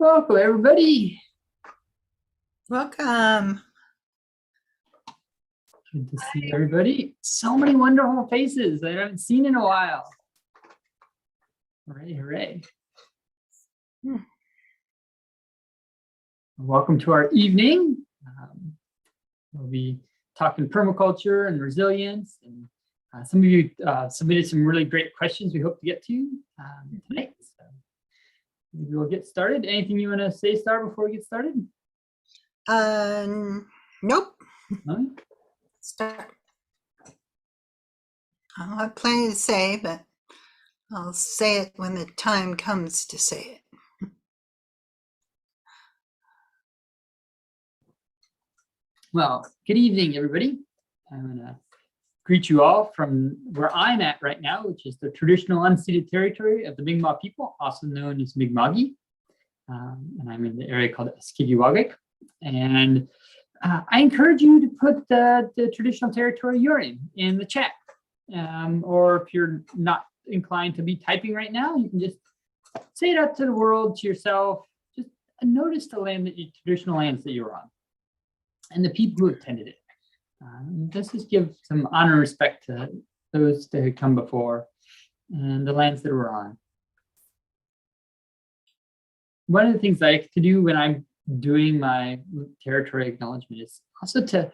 Welcome, everybody. Welcome. Good to see everybody. So many wonderful faces that I haven't seen in a while. Hooray, hooray. Welcome to our evening. We'll be talking permaculture and resilience. And some of you submitted some really great questions we hope to get to tonight. So maybe we'll get started. Anything you want to say, Star, before we get started? Nope. No? Start. I'll have plenty to say, but I'll say it when the time comes to say it. Well, good evening, everybody. I'm going to greet you all from where I'm at right now, which is the traditional unceded territory of the Mi'kmaq people, also known as Mi'kmaqi. And I'm in the area called Esquivawagik. And I encourage you to put the traditional territory you're in the chat. Or if you're not inclined to be typing right now, you can just say it out to the world, to yourself. Just notice the land that traditional lands that you're on and the people who attended it. This is give some honor and respect to those that had come before and the lands that we're on. One of the things I like to do when I'm doing my territory acknowledgement is also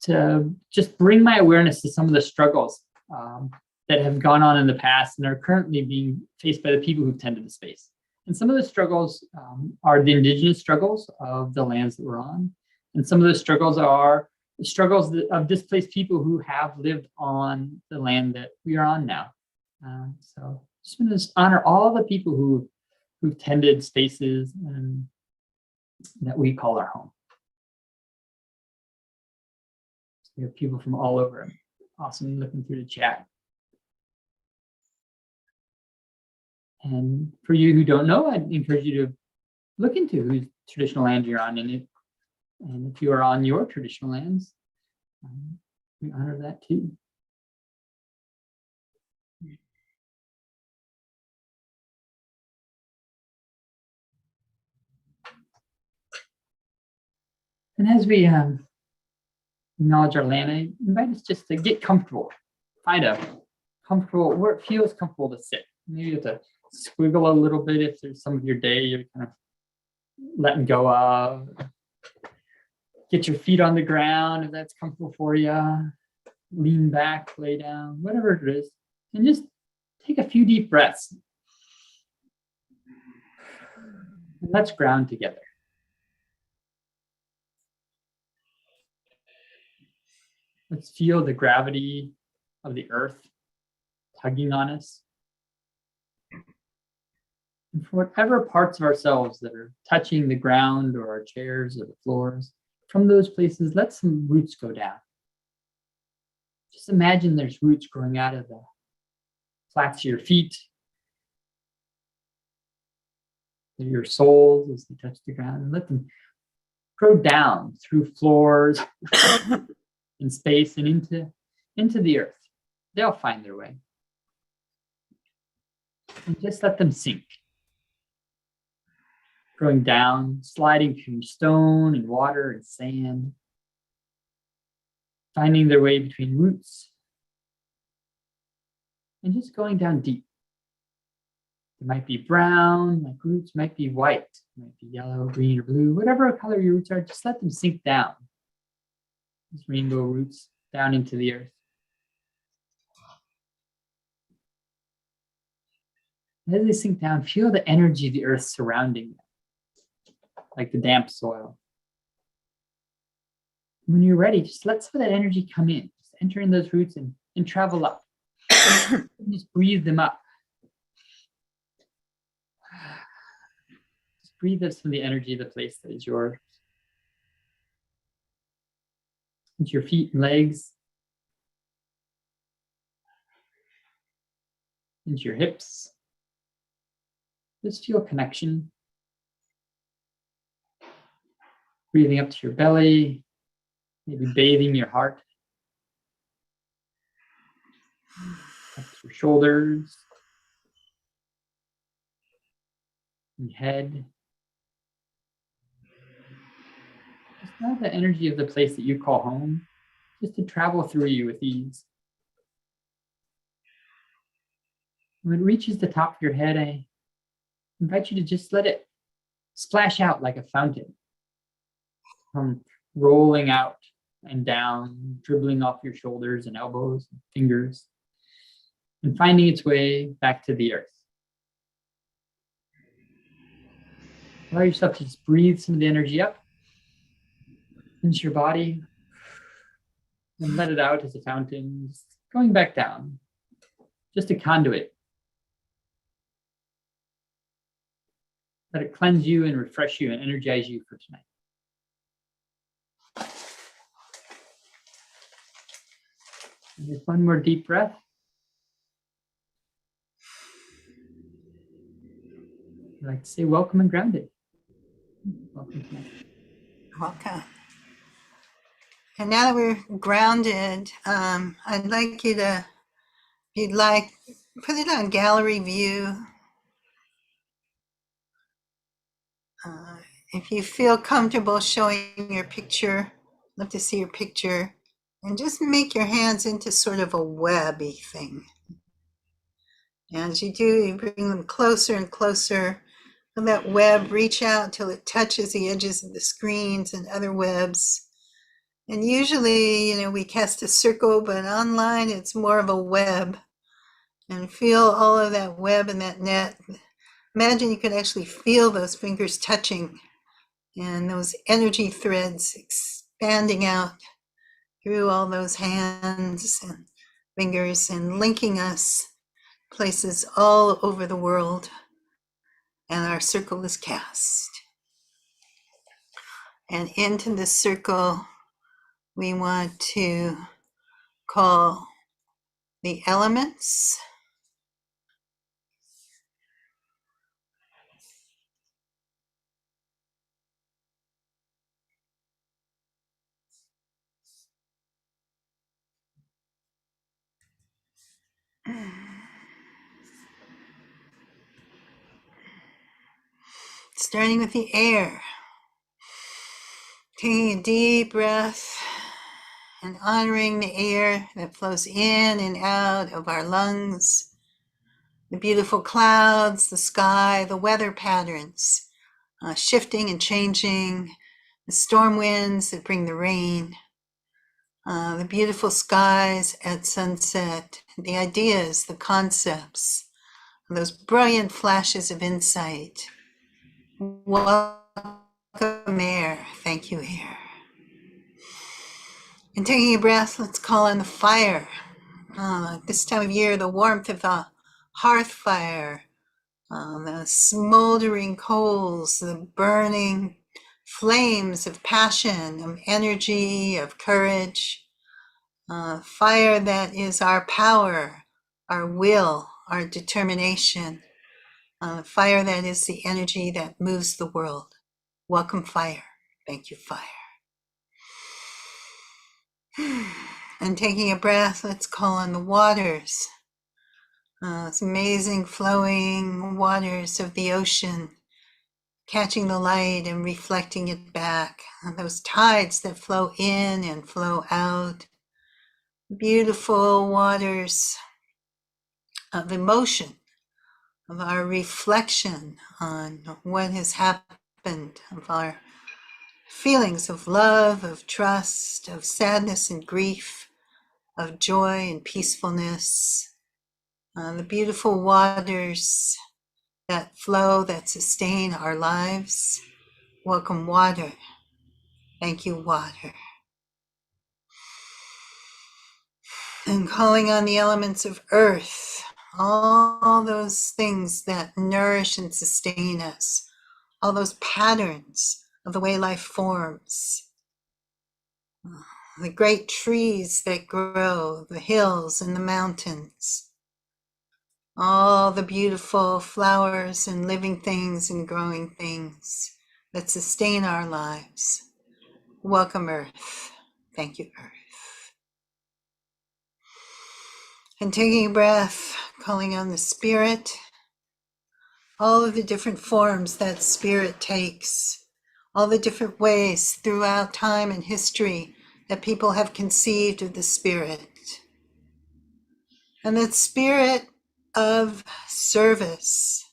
to just bring my awareness to some of the struggles that have gone on in the past and are currently being faced by the people who've tended the space. And some of the struggles are the indigenous struggles of the lands that we're on. And some of the struggles are the struggles of displaced people who have lived on the land that we are on now. So just want to honor all the people who've tended spaces and that we call our home. So we have people from all over. Awesome looking through the chat. And for you who don't know, I'd encourage you to look into whose traditional land you're on. And if you are on your traditional lands, we honor that too. And as we acknowledge our land, I invite us just to get comfortable. Find a comfortable, where it feels comfortable to sit. Maybe you have to squiggle a little bit if there's some of your day you're kind of letting go of. Get your feet on the ground if that's comfortable for you. Lean back, lay down, whatever it is. And just take a few deep breaths. And let's ground together. Let's feel the gravity of the earth tugging on us. And for whatever parts of ourselves that are touching the ground or our chairs or the floors, from those places, let some roots go down. Just imagine there's roots growing out of the flats of your feet, your soles as they touch the ground, and let them grow down through floors in space and into the earth. They'll find their way. And just let them sink. Growing down, sliding through stone and water and sand. Finding their way between roots. And just going down deep. It might be brown, like roots might be white, might be yellow, green, or blue, whatever color your roots are, just let them sink down. These rainbow roots down into the earth. And as they sink down, feel the energy of the earth surrounding them, like the damp soil. When you're ready, just let some of that energy come in. Just enter in those roots and travel up. Just breathe them up. Just breathe up some of the energy of the place that is yours. Into your feet and legs. Into your hips. Just feel connection. Breathing up to your belly, maybe bathing your heart. Up to your shoulders, and head. allow the energy of the place that you call home just to travel through you with ease. When it reaches the top of your head, I invite you to just let it splash out like a fountain, rolling out and down, dribbling off your shoulders and elbows and fingers, and finding its way back to the earth. Allow yourself to just breathe some of the energy up into your body and let it out as a fountain, just going back down, just a conduit. Let it cleanse you and refresh you and energize you for tonight. And just one more deep breath. I'd like to say welcome and grounded. Welcome tonight. Welcome. And now that we're grounded, I'd like you to, if you'd like, put it on gallery view. If you feel comfortable showing your picture, love to see your picture, and just make your hands into sort of a webby thing. And as you do, you bring them closer and closer. Let that web reach out till it touches the edges of the screens and other webs. And usually, we cast a circle, but online it's more of a web. And feel all of that web and that net. Imagine you could actually feel those fingers touching and those energy threads expanding out through all those hands and fingers and linking us places all over the world. And our circle is cast. And into this circle, we want to call the elements. Starting with the air. Taking a deep breath and honoring the air that flows in and out of our lungs, the beautiful clouds, the sky, the weather patterns, shifting and changing, the storm winds that bring the rain, the beautiful skies at sunset, the ideas, the concepts, those brilliant flashes of insight. Welcome, air. Thank you, air. And taking a breath, let's call on the fire. This time of year, the warmth of the hearth fire, the smoldering coals, the burning flames of passion, of energy, of courage. Fire that is our power, our will, our determination. Fire that is the energy that moves the world. Welcome, fire. Thank you, fire. And taking a breath, let's call on the waters. It's amazing flowing waters of the ocean, catching the light and reflecting it back. And those tides that flow in and flow out. Beautiful waters of emotion, of our reflection on what has happened, of our feelings of love, of trust, of sadness and grief, of joy and peacefulness. The beautiful waters that flow, that sustain our lives. Welcome, water. Thank you, water. And calling on the elements of earth, all those things that nourish and sustain us, all those patterns of the way life forms, the great trees that grow, the hills and the mountains, all the beautiful flowers and living things and growing things that sustain our lives. Welcome, earth. Thank you, earth. And taking a breath, calling on the spirit, all of the different forms that spirit takes, all the different ways throughout time and history that people have conceived of the spirit. And that spirit of service,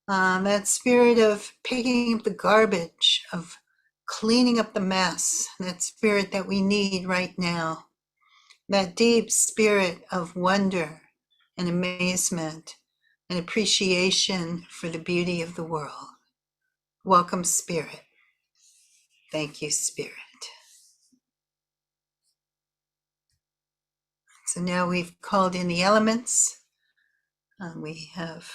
that spirit of picking up the garbage, of cleaning up the mess, that spirit that we need right now, that deep spirit of wonder and amazement and appreciation for the beauty of the world. Welcome, Spirit. Thank you, Spirit. So now we've called in the elements. We have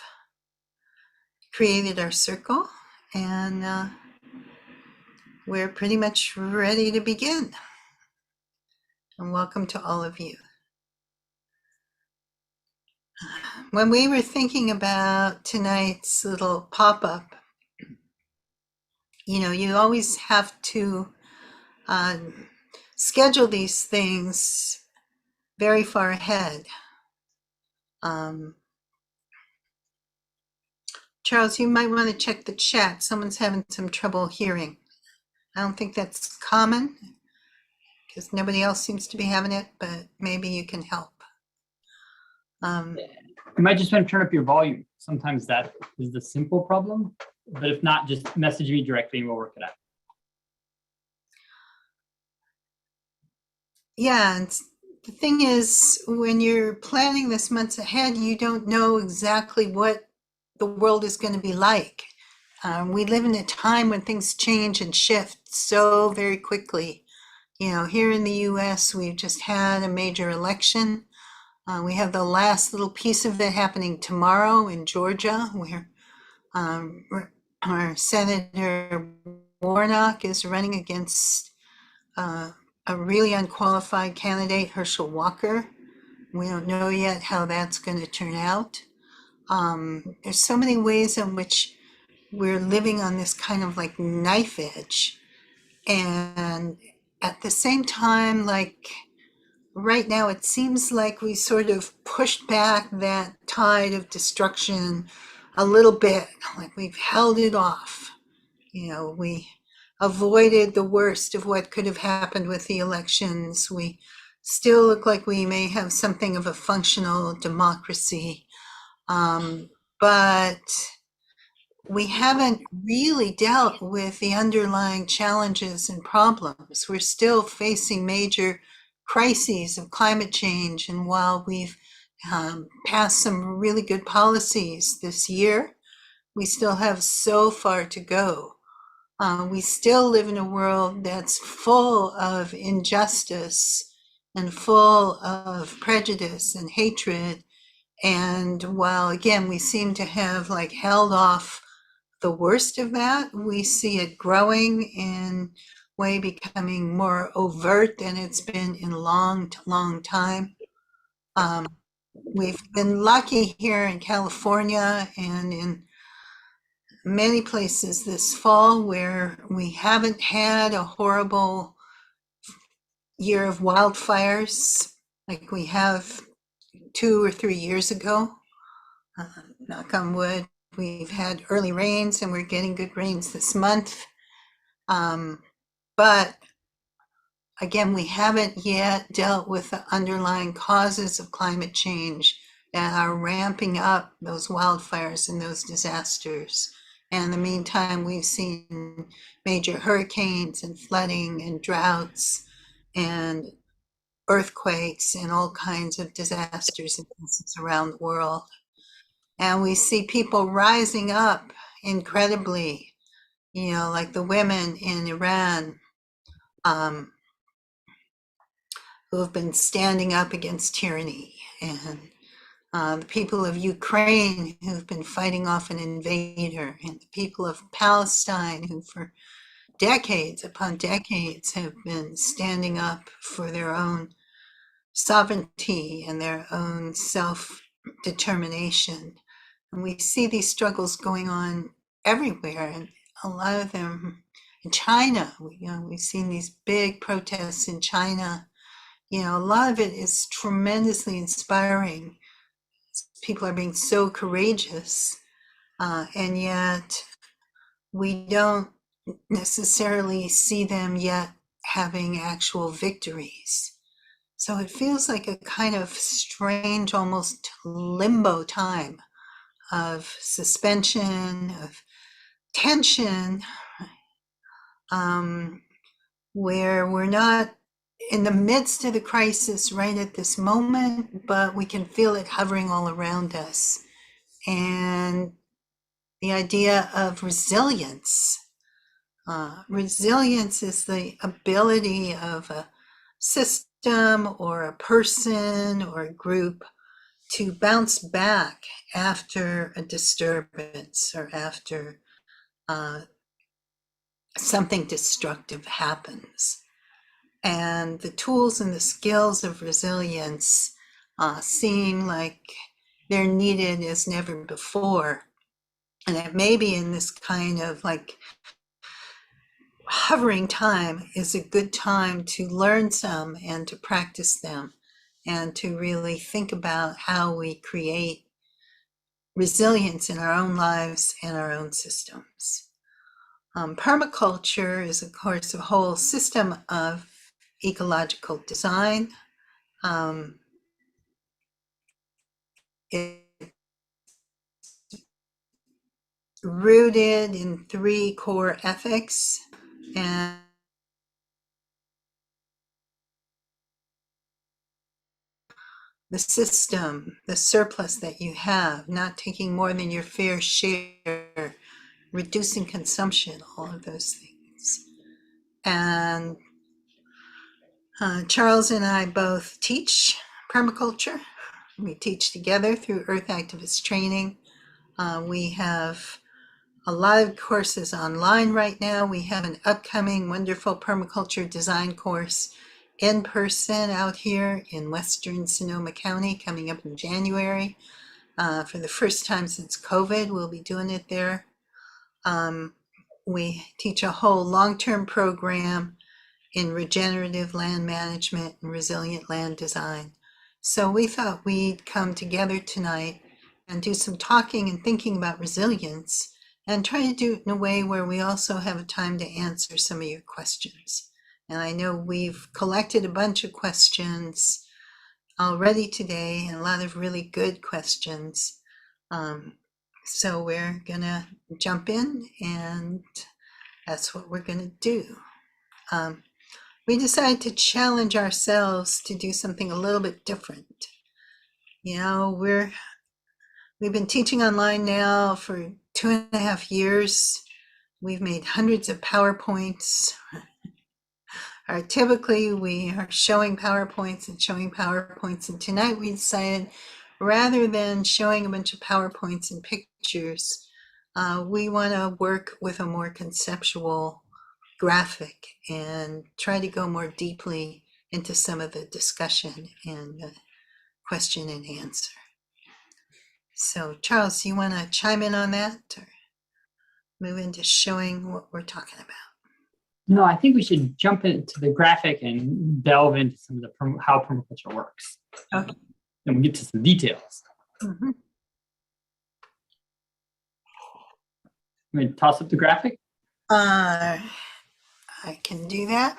created our circle, and we're pretty much ready to begin. And welcome to all of you. When we were thinking about tonight's little pop-up, you know, you always have to schedule these things very far ahead. Charles, you might want to check the chat. Someone's having some trouble hearing. I don't think that's common because nobody else seems to be having it, but maybe you can help. You might just want to turn up your volume. Sometimes that is the simple problem, but if not, just message me directly and we'll work it out. Yeah, and the thing is, when you're planning this months ahead, you don't know exactly what the world is going to be like. We live in a time when things change and shift so very quickly. You know, here in the US, we've just had a major election. We have the last little piece of it happening tomorrow in Georgia, where our Senator Warnock is running against a really unqualified candidate, Herschel Walker. We don't know yet how that's going to turn out. There's so many ways in which we're living on this kind of like knife edge. And at the same time, like right now, it seems like we sort of pushed back that tide of destruction a little bit, like we've held it off. You know, we avoided the worst of what could have happened with the elections. We still look like we may have something of a functional democracy, but we haven't really dealt with the underlying challenges and problems. We're still facing major crises of climate change, and while we've passed some really good policies this year, we still have so far to go. We still live in a world that's full of injustice and full of prejudice and hatred. And while, again, we seem to have like held off the worst of that, we see it growing in way becoming more overt than it's been in a long time. We've been lucky here in California and in many places this fall where we haven't had a horrible year of wildfires like we have 2 or 3 years ago. Knock on wood, we've had early rains and we're getting good rains this month. But again, we haven't yet dealt with the underlying causes of climate change that are ramping up those wildfires and those disasters. And in the meantime, we've seen major hurricanes and flooding and droughts and earthquakes and all kinds of disasters and places around the world. And we see people rising up incredibly, you know, like the women in Iran who have been standing up against tyranny, and the people of Ukraine who've been fighting off an invader, and the people of Palestine who for decades upon decades have been standing up for their own sovereignty and their own self-determination. And we see these struggles going on everywhere, and a lot of them in China. We've seen these big protests in China. You know, a lot of it is tremendously inspiring. People are being so courageous, and yet we don't necessarily see them yet having actual victories. So it feels like a kind of strange, almost limbo time of suspension, of tension, where we're not in the midst of the crisis right at this moment, but we can feel it hovering all around us. And the idea of resilience. Resilience is the ability of a system or a person or a group to bounce back after a disturbance or after something destructive happens. And the tools and the skills of resilience seem like they're needed as never before. And that maybe in this kind of like hovering time is a good time to learn some and to practice them and to really think about how we create resilience in our own lives and our own systems. Permaculture is, of course, a whole system of ecological design. It's rooted in 3 core ethics, and the system, the surplus that you have, not taking more than your fair share, reducing consumption, all of those things. And Charles and I both teach permaculture. We teach together through Earth Activist Training. We have a lot of courses online right now. We have an upcoming wonderful permaculture design course in person out here in Western Sonoma County coming up in January. For the first time since COVID, we'll be doing it there. We teach a whole long-term program in regenerative land management and resilient land design. So we thought we'd come together tonight and do some talking and thinking about resilience and try to do it in a way where we also have a time to answer some of your questions. And I know we've collected a bunch of questions already today, and a lot of really good questions. So we're gonna jump in, and that's what we're gonna do. We decided to challenge ourselves to do something a little bit different. You know, we've been teaching online now for 2.5 years. We've made hundreds of PowerPoints. Typically we are showing PowerPoints. And tonight we decided rather than showing a bunch of PowerPoints and pictures, we want to work with a more conceptual graphic and try to go more deeply into some of the discussion and question and answer. So Charles, you want to chime in on that or move into showing what we're talking about? No, I think we should jump into the graphic and delve into some of the how permaculture works. Okay. And we'll get to some details. Mm-hmm. I'm going to toss up the graphic. I can do that.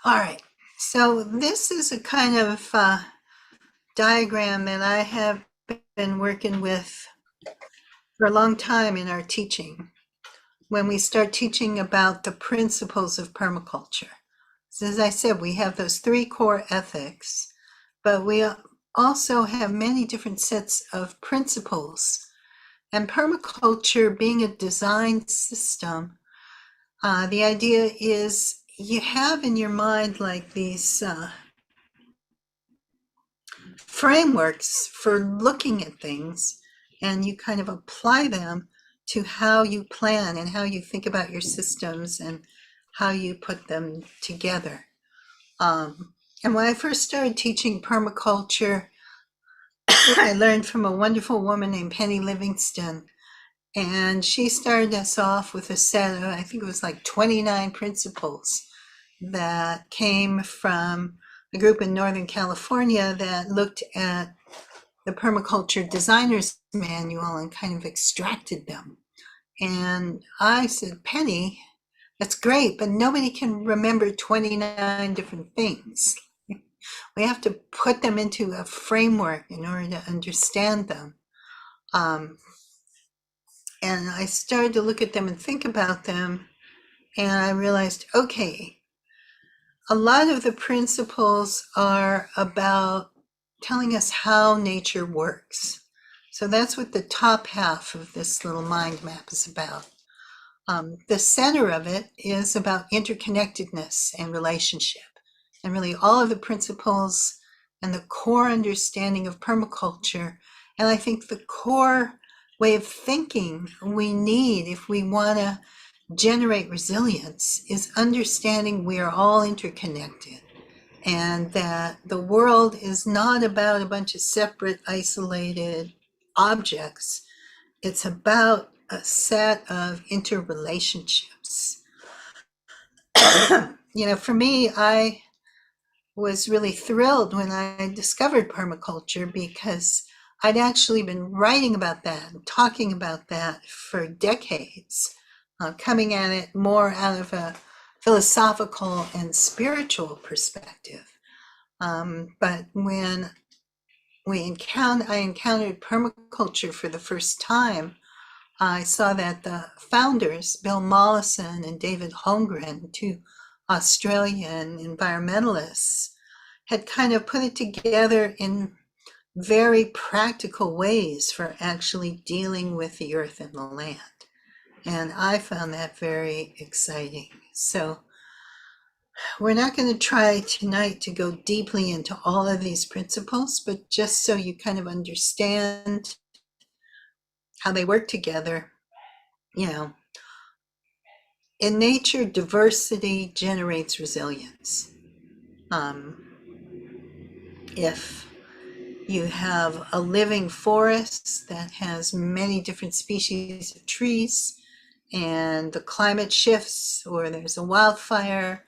All right, so this is a kind of diagram that I have been working with for a long time in our teaching when we start teaching about the principles of permaculture. So as I said, we have those 3 core ethics, but we also have many different sets of principles. And permaculture being a design system, the idea is you have in your mind like these frameworks for looking at things, and you kind of apply them to how you plan and how you think about your systems and how you put them together. And when I first started teaching permaculture, I learned from a wonderful woman named Penny Livingston. And she started us off with a set of, I think it was like 29 principles that came from a group in Northern California that looked at the Permaculture Designer's Manual and kind of extracted them. And I said, Penny, that's great, but nobody can remember 29 different things. We have to put them into a framework in order to understand them. And I started to look at them and think about them, and I realized, okay, a lot of the principles are about telling us how nature works. So that's what the top half of this little mind map is about. The center of it is about interconnectedness and relationship. And really all of the principles and the core understanding of permaculture, and I think the core way of thinking we need if we want to generate resilience is understanding we are all interconnected, and that the world is not about a bunch of separate, isolated objects. It's about a set of interrelationships. For me, I was really thrilled when I discovered permaculture, because I'd actually been writing about that and talking about that for decades, coming at it more out of a philosophical and spiritual perspective. But when I encountered permaculture for the first time, I saw that the founders, Bill Mollison and David Holmgren, two Australian environmentalists, had kind of put it together in very practical ways for actually dealing with the earth and the land. And I found that very exciting. So we're not going to try tonight to go deeply into all of these principles, but just so you kind of understand how they work together. In nature, diversity generates resilience. If you have a living forest that has many different species of trees, and the climate shifts, or there's a wildfire,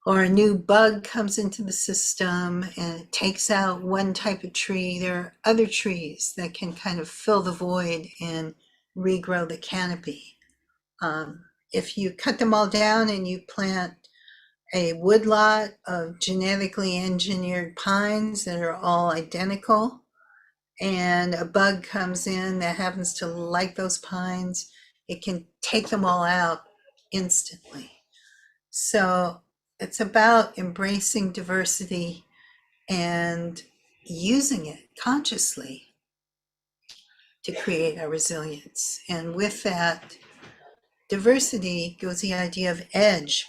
or a new bug comes into the system and it takes out one type of tree, there are other trees that can kind of fill the void and regrow the canopy. If you cut them all down and you plant a woodlot of genetically engineered pines that are all identical, and a bug comes in that happens to like those pines, it can take them all out instantly. So it's about embracing diversity and using it consciously to create our resilience. And with that diversity goes the idea of edge,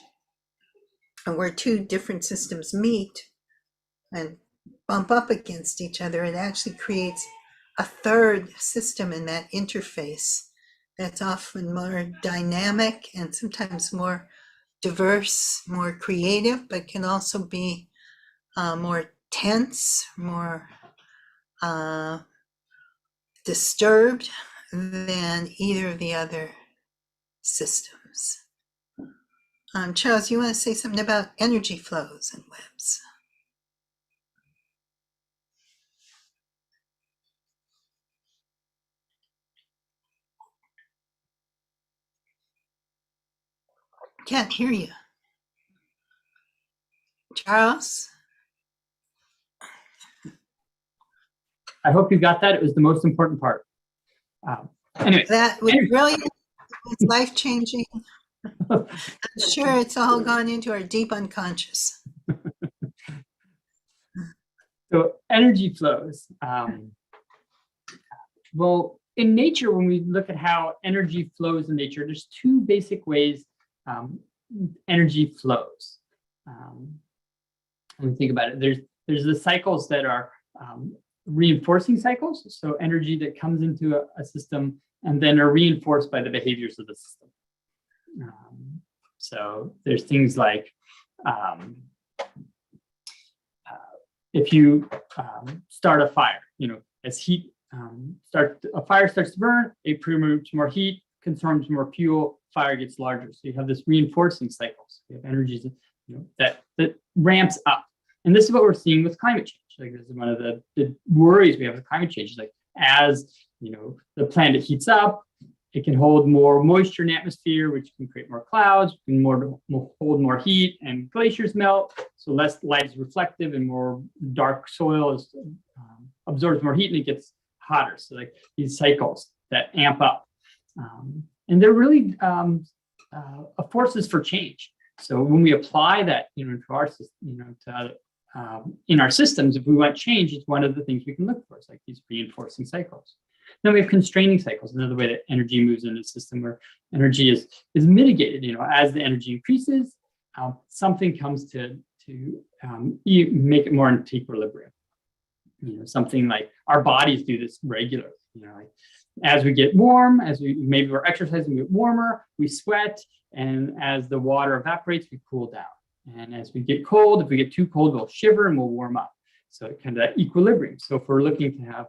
and where two different systems meet and bump up against each other, it actually creates a third system in that interface that's often more dynamic and sometimes more diverse, more creative, but can also be more tense, more disturbed than either of the other systems. Charles, you want to say something about energy flows and webs? Can't hear you. Charles? I hope you got that. It was the most important part. Anyway. That was brilliant. It's life-changing. I'm sure it's all gone into our deep unconscious. So energy flows. Well, in nature, when we look at how energy flows in nature, there's two basic ways energy flows. When we think about it, there's the cycles that are reinforcing cycles, so energy that comes into a system and then are reinforced by the behaviors of the system. So there's things like if you start a fire, as heat a fire starts to burn, it produces more heat, consumes more fuel, fire gets larger. So you have this reinforcing cycles. You have energies that ramps up. And this is what we're seeing with climate change. Like this is one of the worries we have with climate change. Like as the planet heats up, it can hold more moisture in the atmosphere, which can create more clouds, can hold more heat, and glaciers melt. So less light is reflective, and more dark soil absorbs more heat, and it gets hotter. So like these cycles that amp up, and they're really forces for change. So when we apply that, to our system, in our systems, if we want change, it's one of the things we can look for. It's like these reinforcing cycles. Then we have constraining cycles, another way that energy moves in a system where energy is mitigated. As the energy increases, something comes to make it more into equilibrium. Something like our bodies do this regularly. Like as we get warm, maybe we're exercising, we get warmer, we sweat, and as the water evaporates, we cool down. And as we get cold, if we get too cold, we'll shiver and we'll warm up. So kind of that equilibrium. So if we're looking to have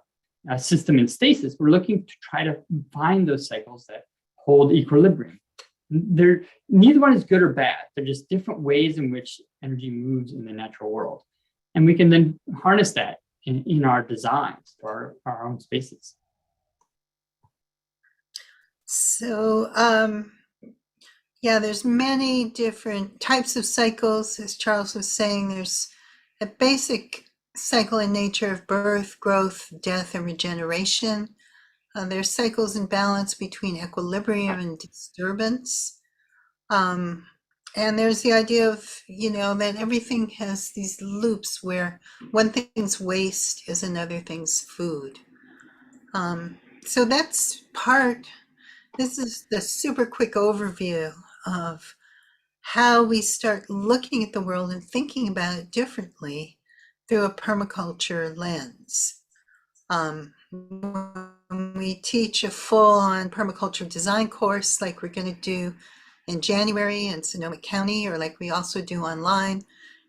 a system in stasis, we're looking to try to find those cycles that hold equilibrium. Neither one is good or bad. They're just different ways in which energy moves in the natural world. And we can then harness that in our designs for our own spaces. So, there's many different types of cycles. As Charles was saying, there's a basic cycle in nature of birth, growth, death, and regeneration. There's cycles in balance between equilibrium and disturbance. And there's the idea of, that everything has these loops where one thing's waste is another thing's food. So that's this is the super quick overview of how we start looking at the world and thinking about it differently through a permaculture lens. When we teach a full-on permaculture design course like we're going to do in January in Sonoma County, or like we also do online,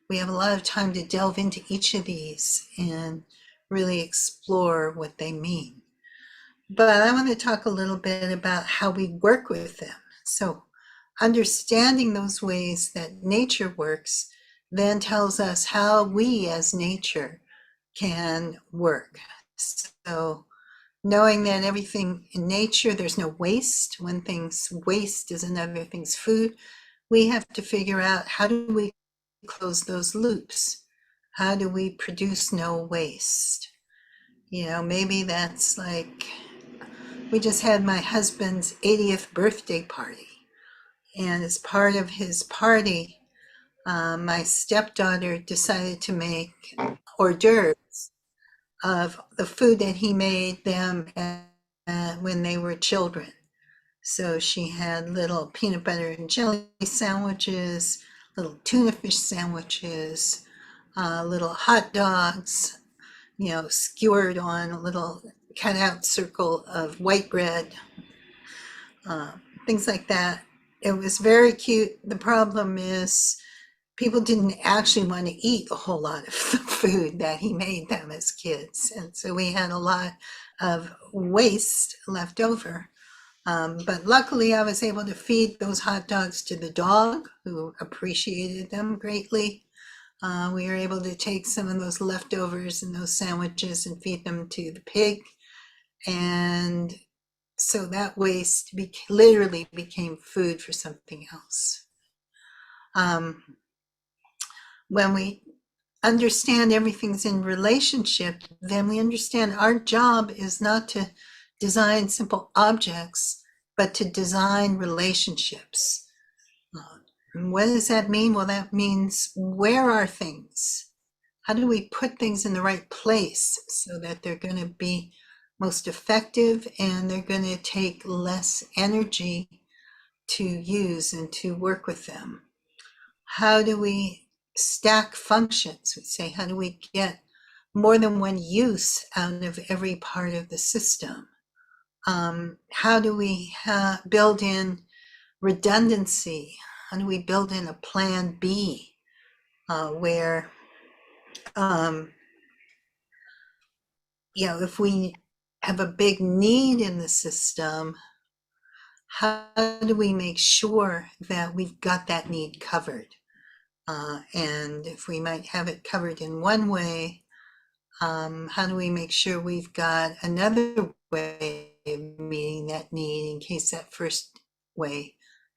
we have a lot of time to delve into each of these and really explore what they mean. But I want to talk a little bit about how we work with them. So understanding those ways that nature works then tells us how we as nature can work. So knowing that everything in nature, there's no waste. One thing's waste is another thing's food. We have to figure out, how do we close those loops? How do we produce no waste? Maybe that's like, we just had my husband's 80th birthday party. And as part of his party, my stepdaughter decided to make hors d'oeuvres of the food that he made them when they were children. So she had little peanut butter and jelly sandwiches, little tuna fish sandwiches, little hot dogs, skewered on a little cutout circle of white bread, things like that. It was very cute. The problem is people didn't actually want to eat a whole lot of the food that he made them as kids. And so we had a lot of waste left over. But luckily I was able to feed those hot dogs to the dog, who appreciated them greatly. We were able to take some of those leftovers and those sandwiches and feed them to the pig. And so that waste literally became food for something else. When we understand everything's in relationship, then we understand our job is not to design simple objects, but to design relationships. And what does that mean? Well, that means, where are things? How do we put things in the right place so that they're going to be most effective and they're going to take less energy to use and to work with them? How do we stack functions? We say, how do we get more than one use out of every part of the system? How do we build in redundancy? How do we build in a plan B where, if we have a big need in the system, how do we make sure that we've got that need covered? And if we might have it covered in one way, How do we make sure we've got another way of meeting that need in case that first way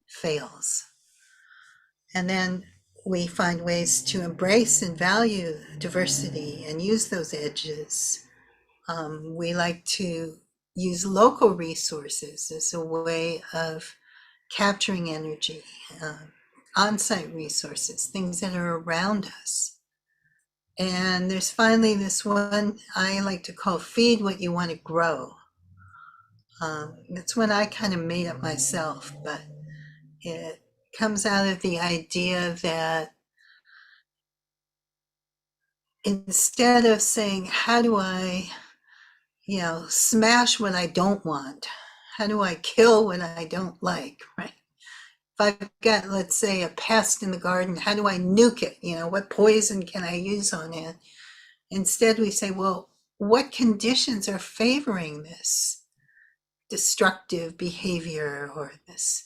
fails? And then we find ways to embrace and value diversity and use those edges. We like to use local resources as a way of capturing energy, on-site resources, things that are around us. And there's finally this one I like to call feed what you want to grow. That's one I kind of made up myself, but it comes out of the idea that instead of saying, how do I, smash what I don't want? How do I kill what I don't like, right? If I've got, let's say, a pest in the garden, how do I nuke it? What poison can I use on it? Instead, we say, well, what conditions are favoring this destructive behavior or this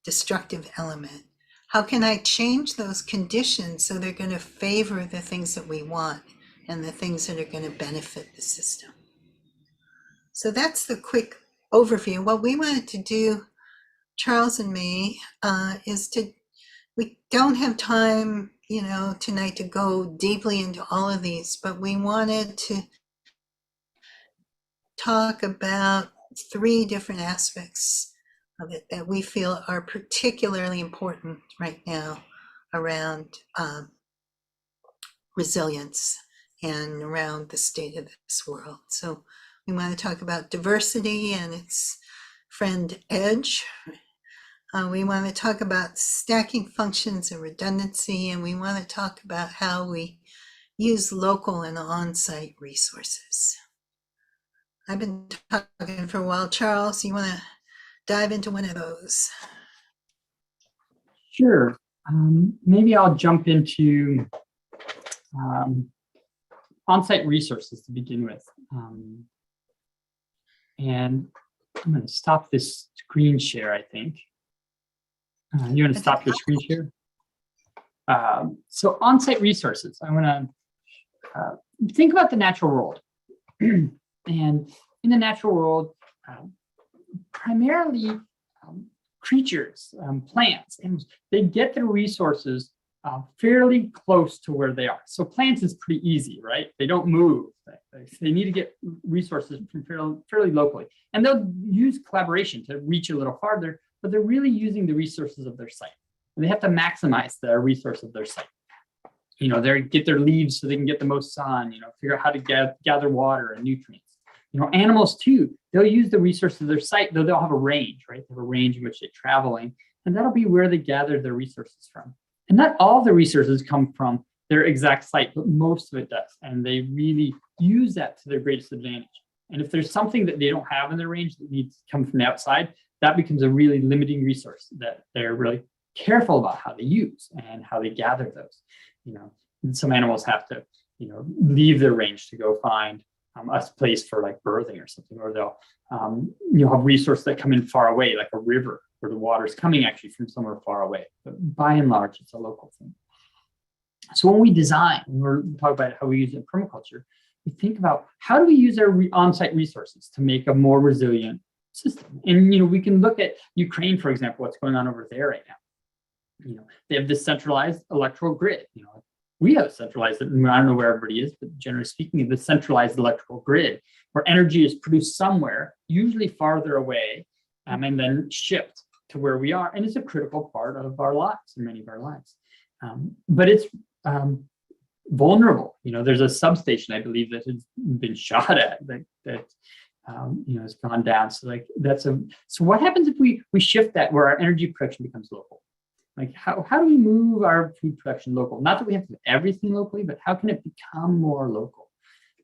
destructive element? How can I change those conditions so they're going to favor the things that we want and the things that are going to benefit the system? So that's the quick overview. What we wanted to do, Charles and me, we don't have time, tonight to go deeply into all of these, but we wanted to talk about 3 different aspects of it that we feel are particularly important right now around resilience and around the state of this world. So we want to talk about diversity and its friend edge. We want to talk about stacking functions and redundancy, and we want to talk about how we use local and on-site resources. I've been talking for a while. Charles, you want to dive into one of those? Sure. Maybe I'll jump into on-site resources to begin with. And I'm going to stop this screen share, I think. You want to stop your screen share? So on-site resources, I want to think about the natural world. And in the natural world, primarily creatures, plants, animals, they get their resources fairly close to where they are. So plants is pretty easy, right? They don't move. They need to get resources from fairly locally. And they'll use collaboration to reach a little farther, but they're really using the resources of their site. And they have to maximize the resource of their site. They get their leaves so they can get the most sun, figure out how to gather water and nutrients. Animals too, they'll use the resources of their site, though they'll have a range, right? They have a range in which they're traveling, and that'll be where they gather their resources from. And not all the resources come from their exact site, but most of it does. And they really use that to their greatest advantage. And if there's something that they don't have in their range that needs to come from the outside, that becomes a really limiting resource that they're really careful about how they use and how they gather those. And some animals have to, leave their range to go find a place for like birthing or something, or they'll have resources that come in far away, like a river where the water is coming actually from somewhere far away. But by and large, it's a local thing. So when we design, when we're talking about how we use it in permaculture, we think about how do we use our on-site resources to make a more resilient system. And we can look at Ukraine, for example, what's going on over there right now. They have this centralized electrical grid. We have centralized, I don't know where everybody is, but generally speaking, the centralized electrical grid where energy is produced somewhere, usually farther away, and then shipped to where we are. And it's a critical part of our lives, in many of our lives. But it's vulnerable. There's a substation, I believe, that has been shot at that has gone down. So so what happens if we shift that where our energy production becomes local? Like how do we move our food production local? Not that we have to do everything locally, but how can it become more local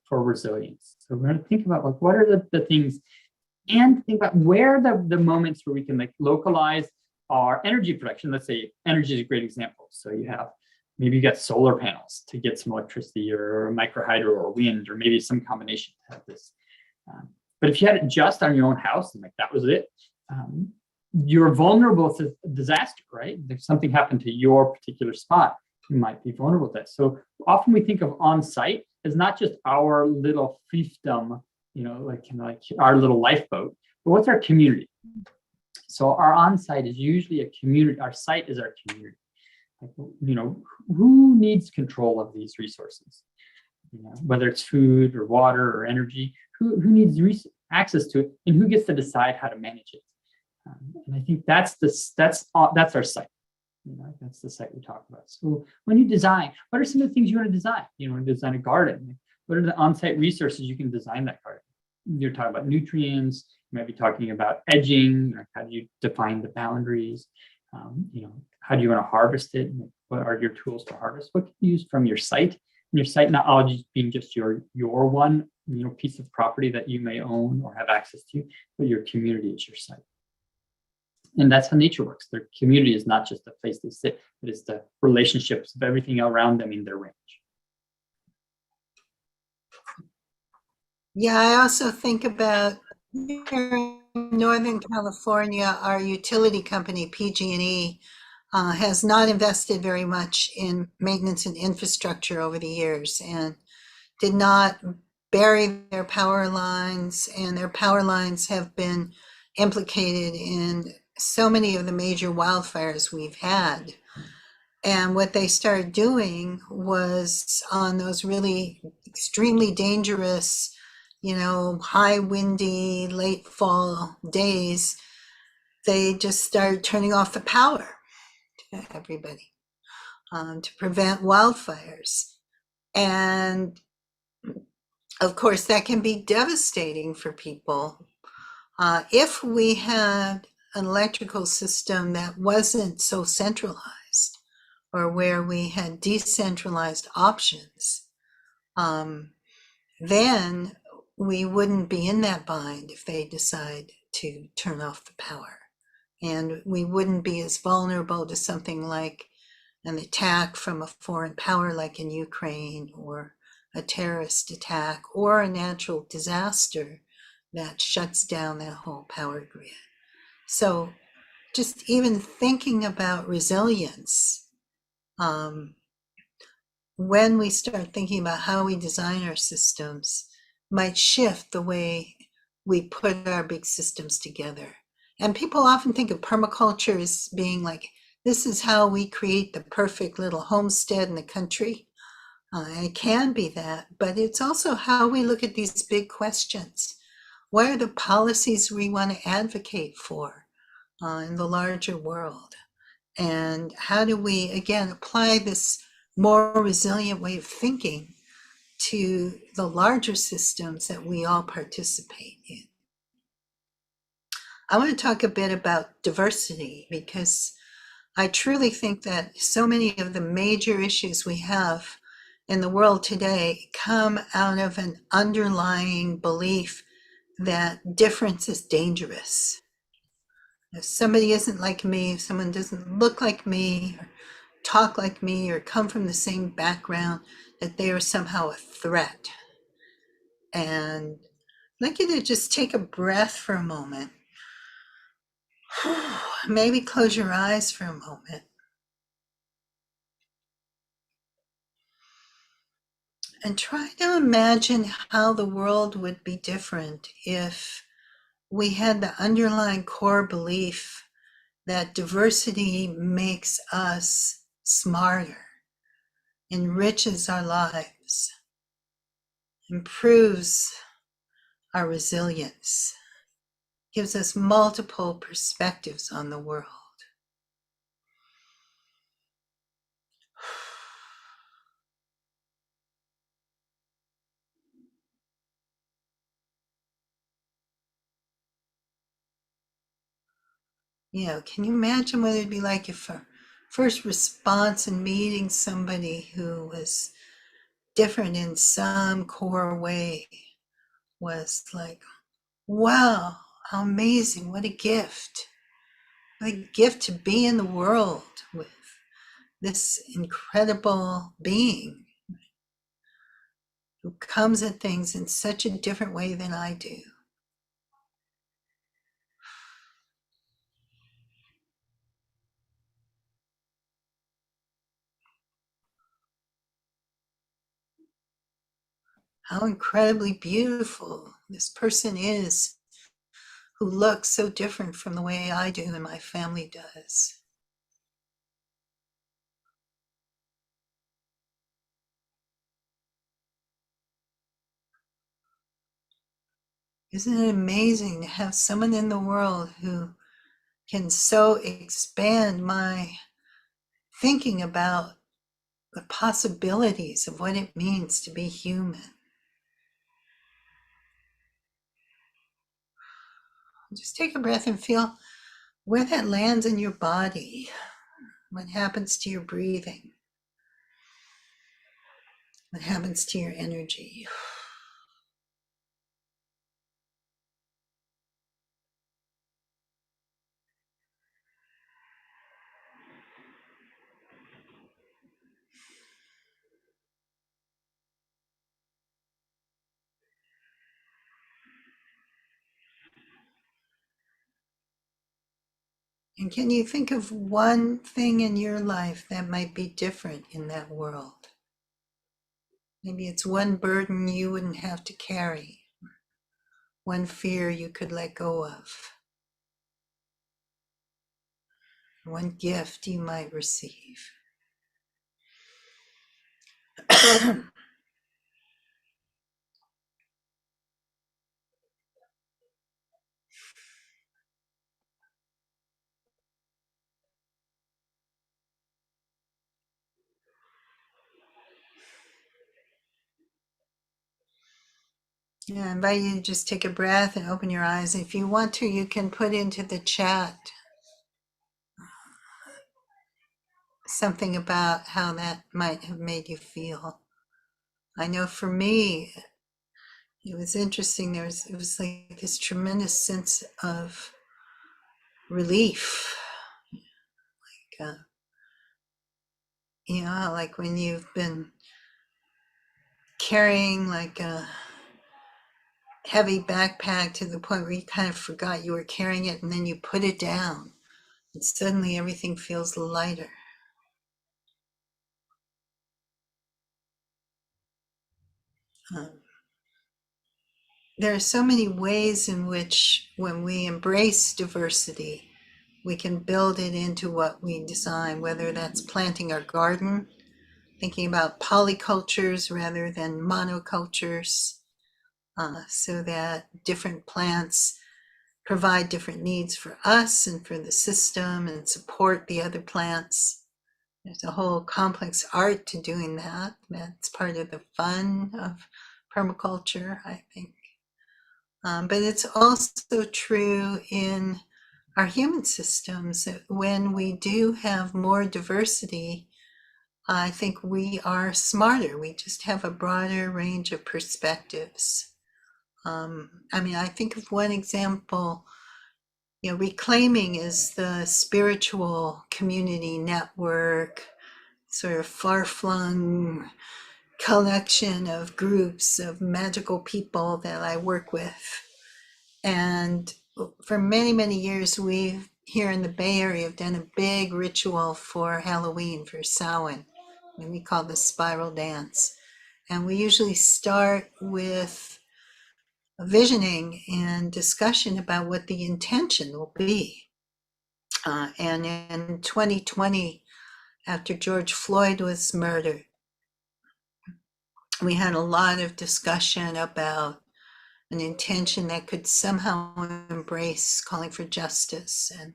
for resilience? So we're going to think about what are the things, and think about where the moments where we can localize our energy production. Let's say energy is a great example. So maybe you got solar panels to get some electricity, or micro hydro or wind, or maybe some combination to have this. But if you had it just on your own house and that was it, you're vulnerable to disaster, right? If something happened to your particular spot, you might be vulnerable to that. So often we think of on-site is not just our little fiefdom, like our little lifeboat, but what's our community? So our on-site is usually a community. Our site is our community. Who needs control of these resources? Whether it's food or water or energy, who needs access to it, and who gets to decide how to manage it? And I think that's our site. That's the site we talk about. So when you design, what are some of the things you want to design? You want to design a garden. What are the on-site resources you can design that garden? You're talking about nutrients. You might be talking about edging. Or how do you define the boundaries? How do you want to harvest it? What are your tools to harvest? What can you use from your site? And your site not all just being just your one piece of property that you may own or have access to, but your community is your site. And that's how nature works. Their community is not just a place they sit, but it's the relationships of everything around them in their range. Yeah, I also think about here in Northern California, our utility company, PG&E, has not invested very much in maintenance and infrastructure over the years and did not bury their power lines, and their power lines have been implicated in so many of the major wildfires we've had. And what they started doing was on those really extremely dangerous, high windy late fall days, they just started turning off the power to everybody to prevent wildfires. And of course, that can be devastating for people. If we had an electrical system that wasn't so centralized, or where we had decentralized options, then we wouldn't be in that bind if they decide to turn off the power. And we wouldn't be as vulnerable to something like an attack from a foreign power like in Ukraine, or a terrorist attack, or a natural disaster that shuts down that whole power grid. So just even thinking about resilience, when we start thinking about how we design our systems, might shift the way we put our big systems together. And people often think of permaculture as being like, this is how we create the perfect little homestead in the country. It can be that, but it's also how we look at these big questions. What are the policies we want to advocate for in the larger world? And how do we, again, apply this more resilient way of thinking to the larger systems that we all participate in? I want to talk a bit about diversity, because I truly think that so many of the major issues we have in the world today come out of an underlying belief that difference is dangerous. If somebody isn't like me, if someone doesn't look like me, or talk like me, or come from the same background, that they are somehow a threat. And I'd like you to just take a breath for a moment. Maybe close your eyes for a moment. And try to imagine how the world would be different if we had the underlying core belief that diversity makes us smarter, enriches our lives, improves our resilience, gives us multiple perspectives on the world. Can you imagine what it'd be like if our first response in meeting somebody who was different in some core way was like, wow, how amazing, what a gift. What a gift to be in the world with this incredible being who comes at things in such a different way than I do. how incredibly beautiful this person is who looks so different from the way I do and my family does. Isn't it amazing to have someone in the world who can so expand my thinking about the possibilities of what it means to be human? Just take a breath and feel where that lands in your body, what happens to your breathing, what happens to your energy. And can you think of one thing in your life that might be different in that world? Maybe it's one burden you wouldn't have to carry, one fear you could let go of, one gift you might receive. Yeah, I invite you to just take a breath and open your eyes. If you want to, you can put into the chat something about how that might have made you feel. I know for me, it was interesting. It was like this tremendous sense of relief. Like, like when you've been carrying like a heavy backpack to the point where you kind of forgot you were carrying it, and then you put it down, and suddenly everything feels lighter. There are so many ways in which, when we embrace diversity, we can build it into what we design, whether that's planting our garden, thinking about polycultures rather than monocultures, so that different plants provide different needs for us and for the system and support the other plants. There's a whole complex art to doing that. That's part of the fun of permaculture, I think. But it's also true in our human systems that when we do have more diversity, I think we are smarter. We just have a broader range of perspectives. I think of one example, reclaiming is the spiritual community network, sort of far-flung collection of groups of magical people that I work with. And for many, many years, we've here in the Bay Area have done a big ritual for Halloween, for Samhain, and we call this spiral dance. And we usually start with a visioning and discussion about what the intention will be. And in 2020, after George Floyd was murdered, we had a lot of discussion about an intention that could somehow embrace calling for justice and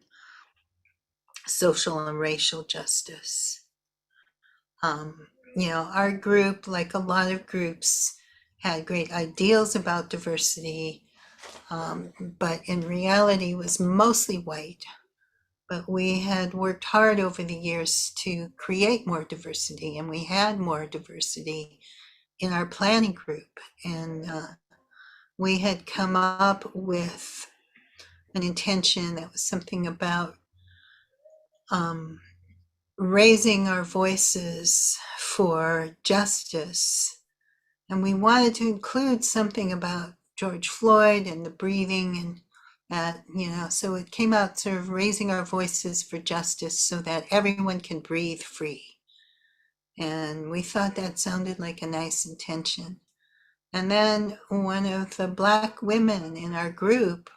social and racial justice. Our group, like a lot of groups, had great ideals about diversity, but in reality was mostly white. But we had worked hard over the years to create more diversity, and we had more diversity in our planning group. And we had come up with an intention that was something about raising our voices for justice. And we wanted to include something about George Floyd and the breathing and that, so it came out sort of raising our voices for justice so that everyone can breathe free. And we thought that sounded like a nice intention. And then one of the Black women in our group,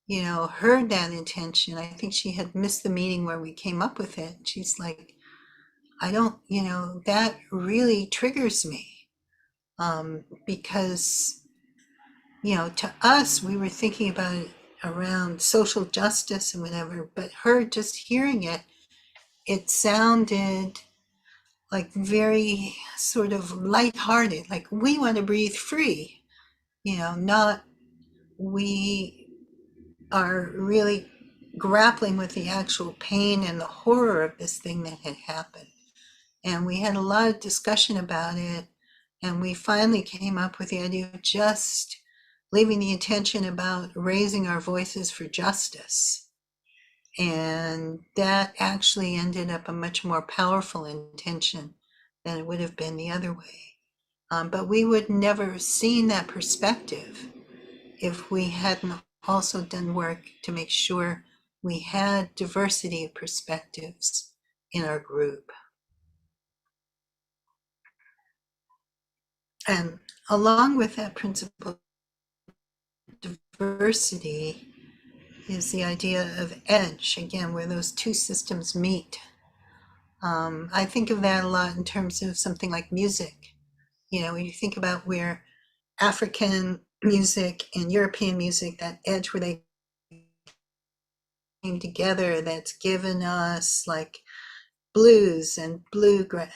heard that intention. I think she had missed the meeting where we came up with it. She's like, I don't, that really triggers me. Because, to us, we were thinking about it around social justice and whatever, but her just hearing it, it sounded like very sort of lighthearted, like we want to breathe free, not we are really grappling with the actual pain and the horror of this thing that had happened. And we had a lot of discussion about it. And we finally came up with the idea of just leaving the intention about raising our voices for justice. And that actually ended up a much more powerful intention than it would have been the other way. But we would never have seen that perspective if we hadn't also done work to make sure we had diversity of perspectives in our group. And along with that principle of diversity is the idea of edge, again, where those two systems meet. I think of that a lot in terms of something like music. When you think about where African music and European music, that edge where they came together, that's given us like blues and bluegrass,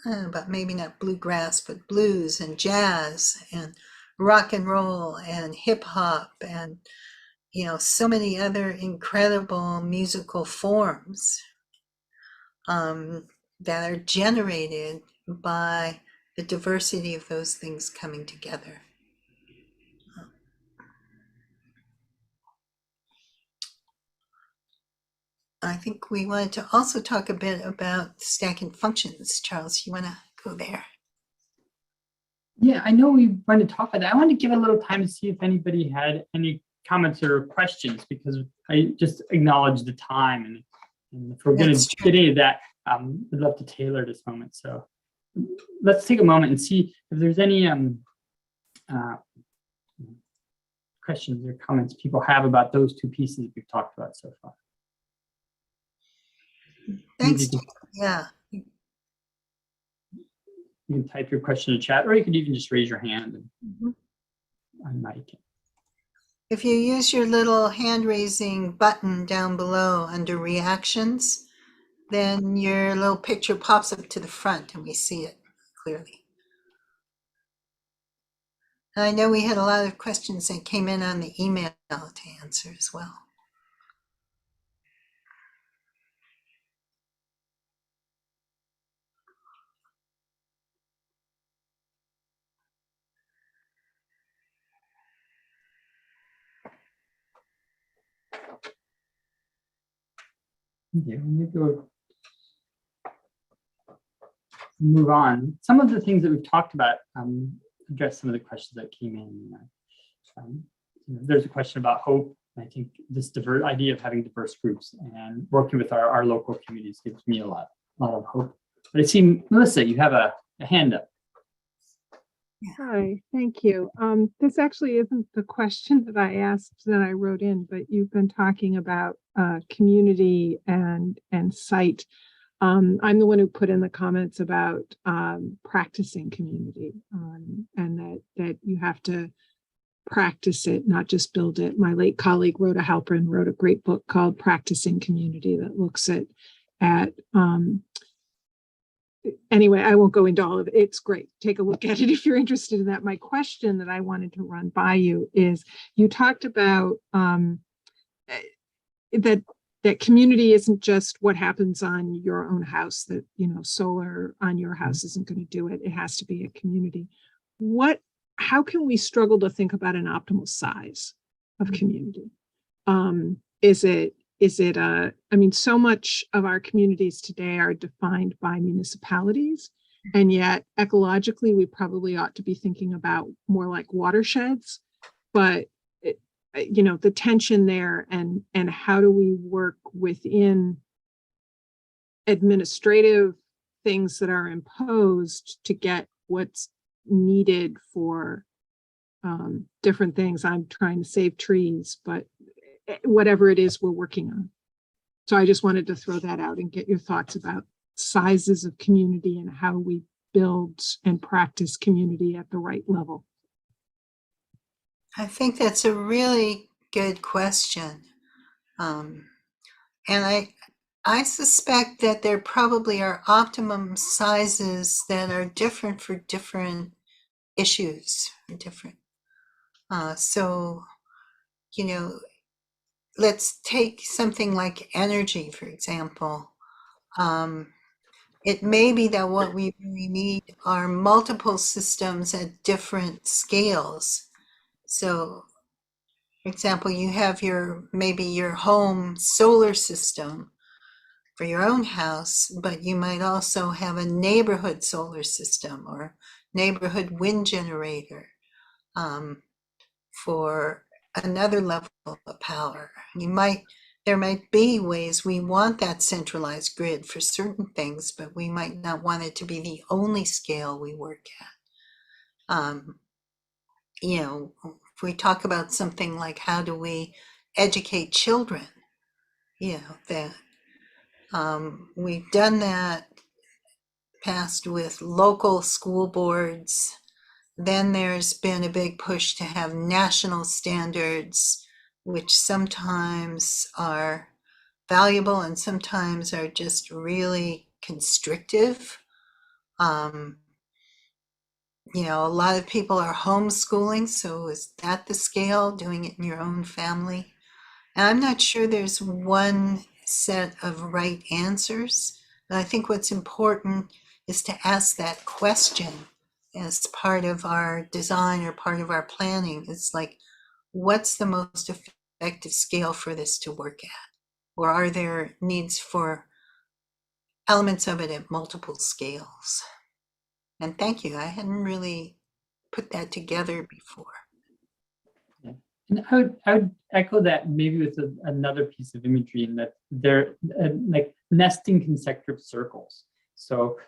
but maybe not bluegrass, but blues and jazz and rock and roll and hip hop and, so many other incredible musical forms that are generated by the diversity of those things coming together. I think we wanted to also talk a bit about stacking functions. Charles, you want to go there? Yeah, I know we want to talk about that. I want to give a little time to see if anybody had any comments or questions, because I just acknowledge the time. And if we're going to get into that, we'd love to tailor this moment. So let's take a moment and see if there's any questions or comments people have about those two pieces we've talked about so far. Thanks. Yeah. You can type your question in chat, or you could even just raise your hand and unmic it. If you use your little hand raising button down below under reactions, then your little picture pops up to the front and we see it clearly. And I know we had a lot of questions that came in on the email to answer as well. Yeah, maybe we'll move on. Some of the things that we've talked about address some of the questions that came in. There's a question about hope. I think this idea of having diverse groups and working with our local communities gives me a lot of hope. But I see, Melissa, you have a hand up. Hi, thank you. This actually isn't the question that I asked that I wrote in, but you've been talking about community and site. I'm the one who put in the comments about practicing community, and that you have to practice it, not just build it. My late colleague Rhoda Halpern wrote a great book called Practicing Community that looks at anyway, I won't go into all of it. It's great. Take a look at it if you're interested in that. My question that I wanted to run by you is, you talked about that community isn't just what happens on your own house, that, solar on your house isn't going to do it. It has to be a community. How can we struggle to think about an optimal size of community? So much of our communities today are defined by municipalities, and yet ecologically, we probably ought to be thinking about more like watersheds. But the tension there, and how do we work within administrative things that are imposed to get what's needed for different things. I'm trying to save trees, but whatever it is we're working on. So I just wanted to throw that out and get your thoughts about sizes of community and how we build and practice community at the right level. I think that's a really good question. And I suspect that there probably are optimum sizes that are different for different issues, different. So, you know, let's take something like energy, for example. It may be that what we really need are multiple systems at different scales. So, for example, you have maybe your home solar system for your own house, but you might also have a neighborhood solar system or neighborhood wind generator for another level of power. There might be ways we want that centralized grid for certain things, but we might not want it to be the only scale we work at. You know, if we talk about something like how do we educate children, you know, that we've done that past with local school boards. Then there's been a big push to have national standards, which sometimes are valuable and sometimes are just really constrictive. You know, a lot of people are homeschooling, so is that the scale, doing it in your own family? And I'm not sure there's one set of right answers, but I think what's important is to ask that question as part of our design or part of our planning. It's like, what's the most effective scale for this to work at? Or are there needs for elements of it at multiple scales? And thank you. I hadn't really put that together before. Yeah. And I would echo that maybe with another piece of imagery in that they're like nesting concentric circles. So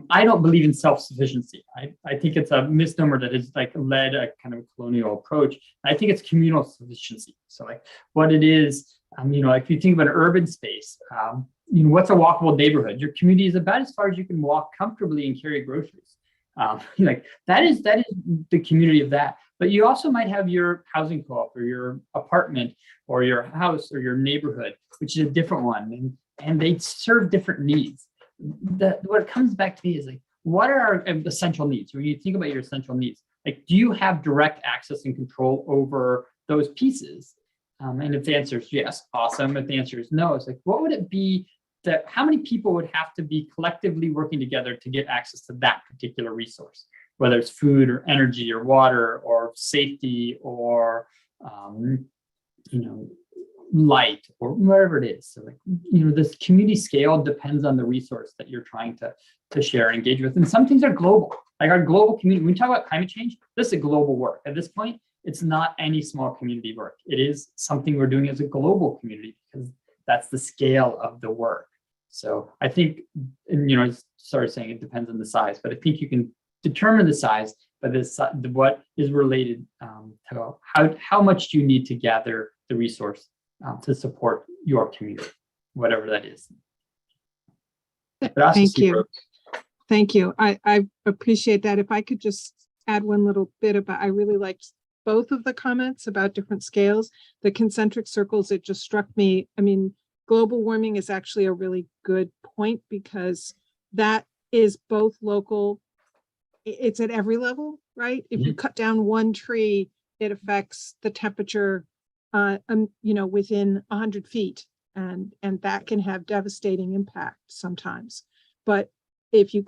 I don't believe in self-sufficiency. I think it's a misnomer that has like led a kind of colonial approach. I think it's communal sufficiency. So like what it is, you know, like if you think about an urban space, you know, what's a walkable neighborhood? Your community is about as far as you can walk comfortably and carry groceries. Like that is the community of that. But you also might have your housing co-op or your apartment or your house or your neighborhood, which is a different one, and they serve different needs. What it comes back to me is like, what are our essential needs? When you think about your essential needs, like, do you have direct access and control over those pieces? And if the answer is yes, awesome. If the answer is no, it's like, what would it be that, how many people would have to be collectively working together to get access to that particular resource, whether it's food or energy or water or safety or, you know, light or whatever it is. So like, you know, this community scale depends on the resource that you're trying to share and engage with. And some things are global, like our global community. When we talk about climate change, this is a global work. At this point, it's not any small community work. It is something we're doing as a global community because that's the scale of the work. So I think, and, you know, I started saying it depends on the size, but I think you can determine the size, but what is related to how much do you need to gather the resource to support your community, whatever that is. Thank you. Thank you. I appreciate that. If I could just add one little bit about, I really liked both of the comments about different scales. The concentric circles, it just struck me. I mean, global warming is actually a really good point because that is both local. It's at every level, right? If you cut down one tree, it affects the temperature, you know, within 100 feet, and that can have devastating impact sometimes. But if you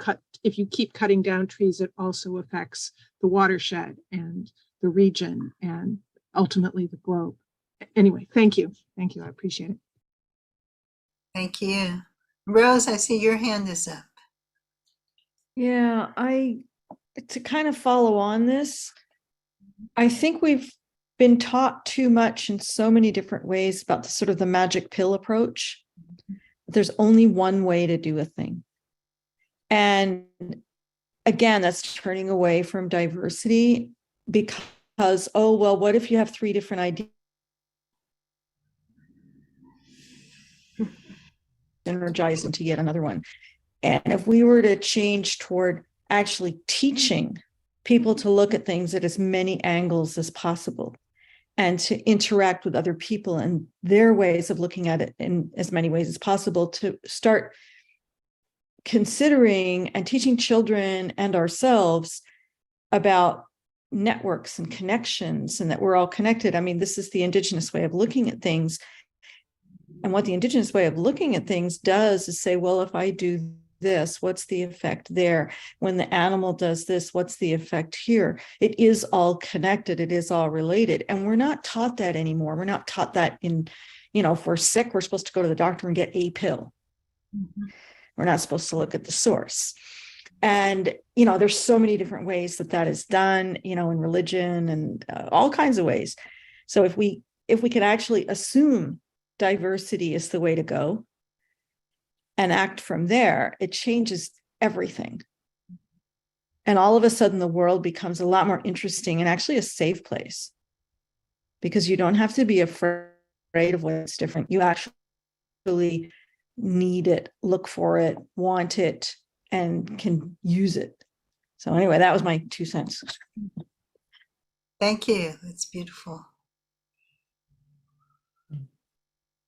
keep cutting down trees, it also affects the watershed and the region and ultimately the globe. Anyway, thank you. Thank you. I appreciate it. Thank you. Rose, I see your hand is up. Yeah, to kind of follow on this, I think we've been taught too much in so many different ways about the sort of the magic pill approach. There's only one way to do a thing. And again, that's turning away from diversity because, oh, well, what if you have 3 different ideas? Energize into yet another one. And if we were to change toward actually teaching people to look at things at as many angles as possible and to interact with other people and their ways of looking at it in as many ways as possible, to start considering and teaching children and ourselves about networks and connections and that we're all connected. I mean, this is the indigenous way of looking at things. And what the indigenous way of looking at things does is say, well, if I do this, what's the effect there? When the animal does this, what's the effect here? It is all connected. It is all related. And we're not taught that anymore. We're not taught that in, if we're sick, we're supposed to go to the doctor and get a pill. Mm-hmm. We're not supposed to look at the source. And, there's so many different ways that is done, in religion and all kinds of ways. So if we could actually assume diversity is the way to go and act from there, it changes everything. And all of a sudden, the world becomes a lot more interesting and actually a safe place, because you don't have to be afraid of what's different. You actually need it, look for it, want it, and can use it. So anyway, that was my 2 cents. Thank you. That's beautiful.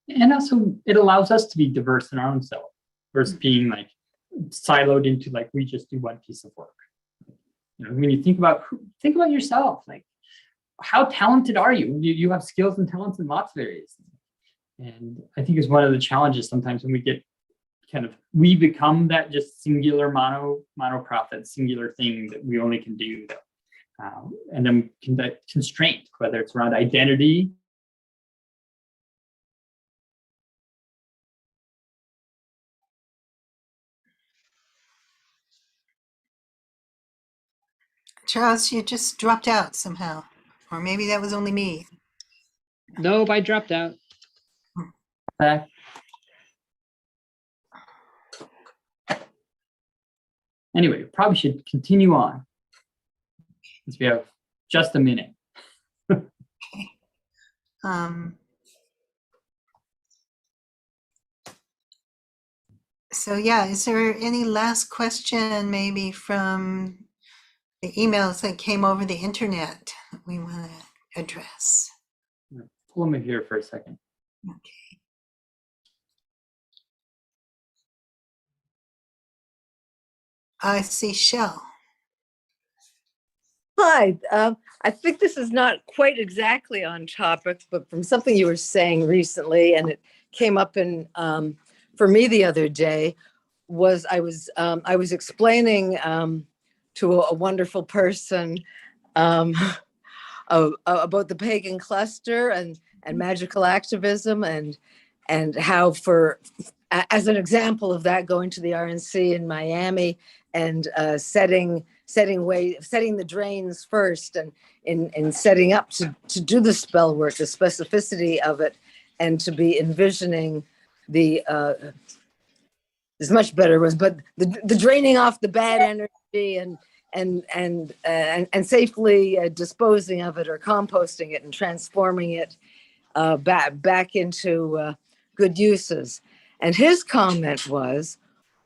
And also, it allows us to be diverse in our own self versus being like siloed into like we just do one piece of work. When you think about yourself, like how talented are you? You have skills and talents in lots of areas. And I think it's one of the challenges sometimes when we get we become that just singular mono-profit, singular thing that we only can do. And then that constraint, whether it's around identity, Charles, you just dropped out somehow, or maybe that was only me. Nope, I dropped out. Back. Anyway, probably should continue on, since we have just a minute. Okay. So yeah, is there any last question maybe from the emails that came over the internet that we want to address? Pull them in here for a second. Okay. I see Shell. Hi, I think this is not quite exactly on topic, but from something you were saying recently, and it came up in for me the other day, was I was explaining to a wonderful person about the pagan cluster and magical activism and how, for as an example of that, going to the RNC in Miami and setting the drains first and in setting up to do the spell work, the specificity of it, and to be envisioning the there's much better words, but the draining off the bad energy and safely disposing of it or composting it and transforming it back into good uses. And his comment was,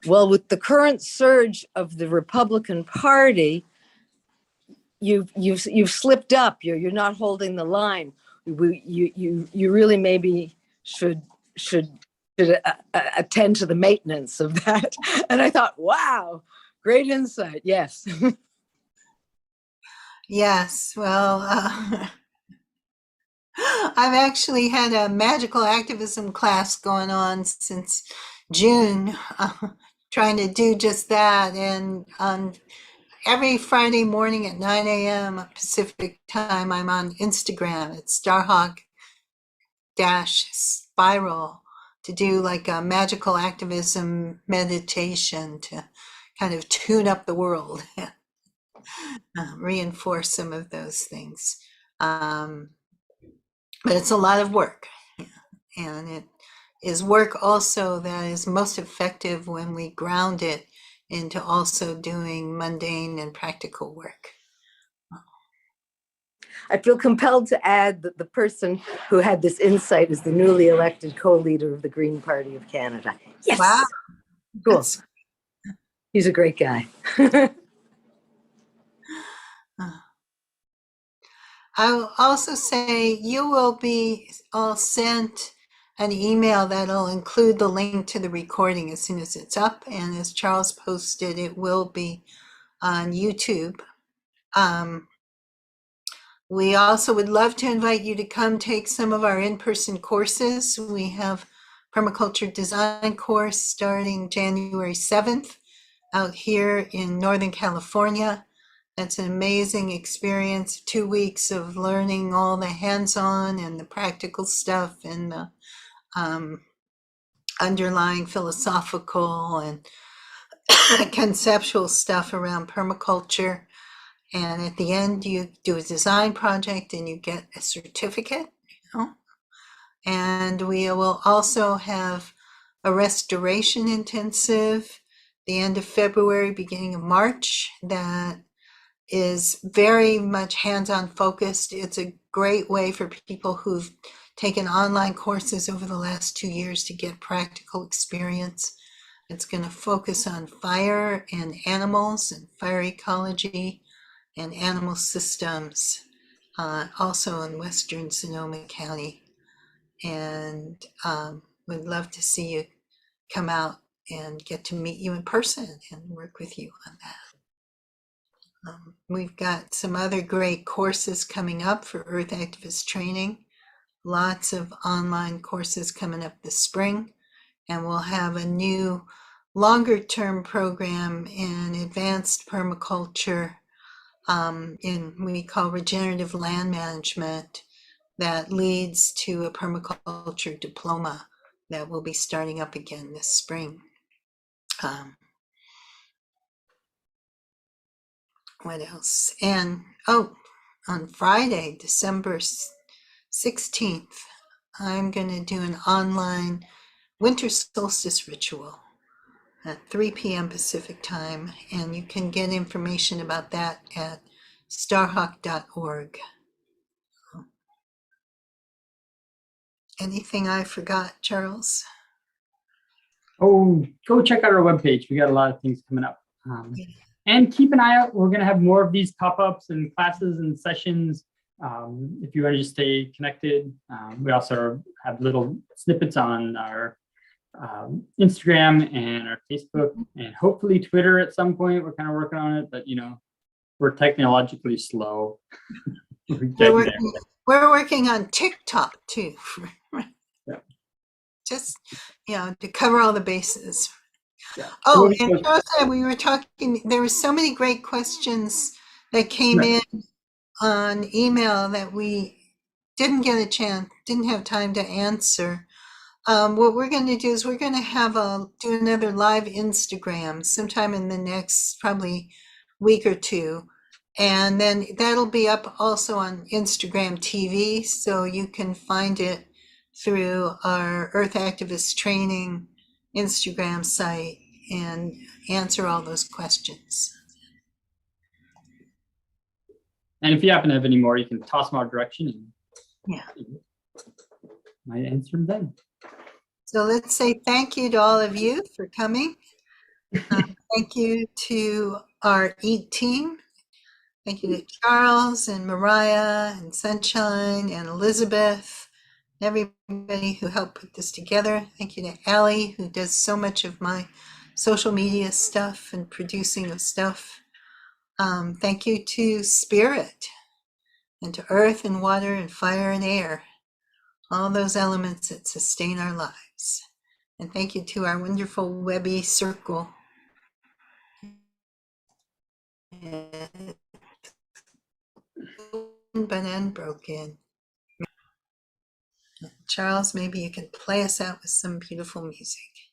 well, with the current surge of the Republican Party, you've slipped up. You're not holding the line. You really maybe should attend to the maintenance of that. And I thought, wow, great insight. Yes. Yes. Well, I've actually had a magical activism class going on since June, trying to do just that. And on every Friday morning at 9 a.m. Pacific time, I'm on Instagram at Starhawk-Spiral to do like a magical activism meditation to kind of tune up the world, reinforce some of those things. But it's a lot of work, and it is work also that is most effective when we ground it into also doing mundane and practical work. I feel compelled to add that the person who had this insight is the newly elected co-leader of the Green Party of Canada. Yes. Wow. Cool. That's- He's a great guy. I'll also say you will be all sent an email that'll include the link to the recording as soon as it's up. And as Charles posted, it will be on YouTube. We also would love to invite you to come take some of our in-person courses. We have Permaculture Design course starting January 7th out here in Northern California. That's an amazing experience, 2 weeks of learning all the hands-on and the practical stuff and the underlying philosophical and conceptual stuff around permaculture. And at the end, you do a design project and you get a certificate. And we will also have a restoration intensive the end of February, beginning of March, that is very much hands-on focused. It's a great way for people who've taken online courses over the last 2 years to get practical experience. It's going to focus on fire and animals and fire ecology and animal systems, also in Western Sonoma County. And we'd love to see you come out and get to meet you in person and work with you on that. We've got some other great courses coming up for Earth Activist training. Lots of online courses coming up this spring. And we'll have a new longer term program in advanced permaculture in we call regenerative land management that leads to a permaculture diploma that will be starting up again this spring. What else? And on Friday, December 16th, I'm going to do an online winter solstice ritual at 3 p.m. Pacific time, and you can get information about that at starhawk.org. Anything I forgot, Charles? Oh, go check out our webpage. We got a lot of things coming up. And keep an eye out. We're going to have more of these pop-ups and classes and sessions. If you want to just stay connected, we also have little snippets on our Instagram and our Facebook and hopefully Twitter at some point. We're kind of working on it, but we're technologically slow. We're working on TikTok too. Yeah. Just, to cover all the bases. Yeah. Oh, and Charles, we were talking, there were so many great questions that came in on email that we didn't have time to answer. What we're going to do is we're going to do another live Instagram sometime in the next probably week or two. And then that'll be up also on Instagram TV. So you can find it through our Earth Activist Training Instagram site and answer all those questions. And if you happen to have any more, you can toss them our direction and might answer them then. So let's say thank you to all of you for coming. Thank you to our EAT team. Thank you to Charles and Mariah and Sunshine and Elizabeth, and everybody who helped put this together. Thank you to Allie, who does so much of my social media stuff and producing of stuff. Thank you to Spirit and to Earth and Water and Fire and Air, all those elements that sustain our lives. And thank you to our wonderful Webby Circle. But unbroken. Charles, maybe you can play us out with some beautiful music.